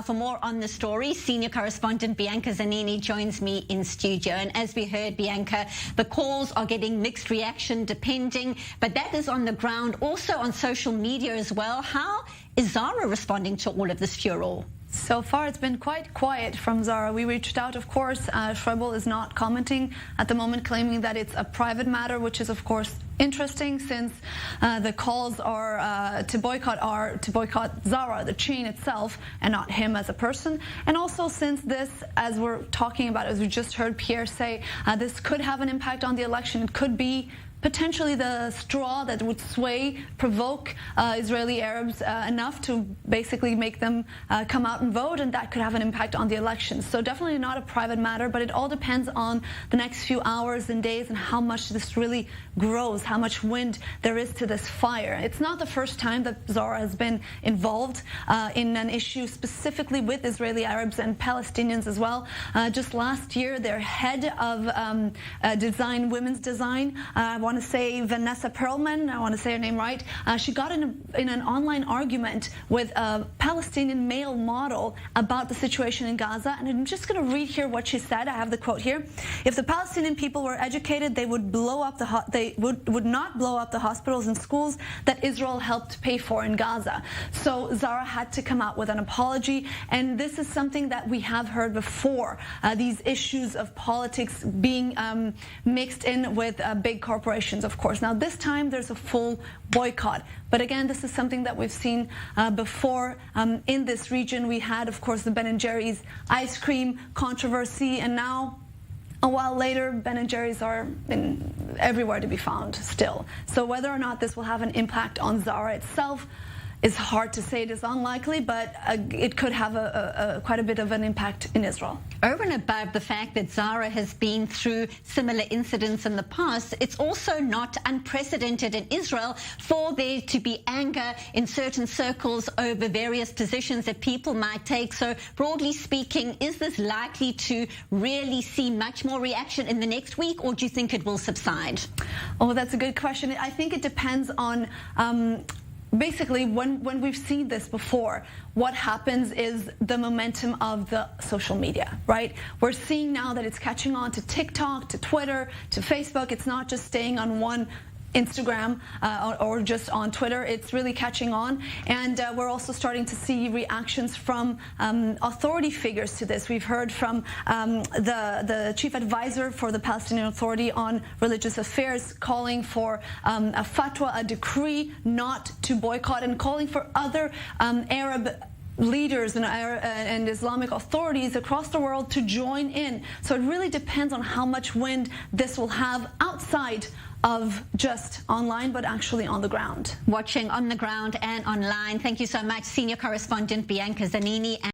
Now, for more on the story, Senior Correspondent Bianca Zanini joins me in studio. And as we heard, Bianca, the calls are getting mixed reaction depending, but that is on the ground, also on social media as well. How is Zara responding to all of this furor? So far, it's been quite quiet from Zara. We reached out, of course. Schreibel is not commenting at the moment, claiming that it's a private matter, which is, of course, interesting since the calls are to boycott Zara, the chain itself, and not him as a person. And also since this, as we're talking about, as we just heard Pierre say, this could have an impact on the election. It could be potentially the straw that would provoke Israeli Arabs enough to basically make them come out and vote, and that could have an impact on the elections. So definitely not a private matter, but it all depends on the next few hours and days and how much this really grows, how much wind there is to this fire. It's not the first time that Zara has been involved in an issue specifically with Israeli Arabs and Palestinians as well. Just last year, their head of women's design, I want to say Vanessa Perlman, I want to say her name right, she got in an online argument with a Palestinian male model about the situation in Gaza, and I'm just going to read here what she said. I have the quote here. If the Palestinian people were educated, they would would not blow up the hospitals and schools that Israel helped pay for in Gaza. So Zara had to come out with an apology, and this is something that we have heard before, these issues of politics being mixed in with big corporations, of course. Now, this time there's a full boycott. But again, this is something that we've seen before in this region. We had, of course, the Ben & Jerry's ice cream controversy, and now, a while later, Ben & Jerry's are everywhere to be found still. So whether or not this will have an impact on Zara itself is hard to say. It is unlikely, but it could have quite a bit of an impact in Israel. Over and above the fact that Zara has been through similar incidents in the past, it's also not unprecedented in Israel for there to be anger in certain circles over various positions that people might take. So broadly speaking, is this likely to really see much more reaction in the next week, or do you think it will subside? Oh, that's a good question. I think it depends on basically, when we've seen this before, what happens is the momentum of the social media, right? We're seeing now that it's catching on to TikTok, to Twitter, to Facebook. It's not just staying on one Instagram or just on Twitter. It's really catching on, and we're also starting to see reactions from authority figures to this. We've heard from the chief advisor for the Palestinian Authority on Religious Affairs calling for a fatwa, a decree not to boycott, and calling for other Arab leaders and Islamic authorities across the world to join in. So it really depends on how much wind this will have outside of just online, but actually on the ground. Watching on the ground and online. Thank you so much, Senior Correspondent Bianca Zanini.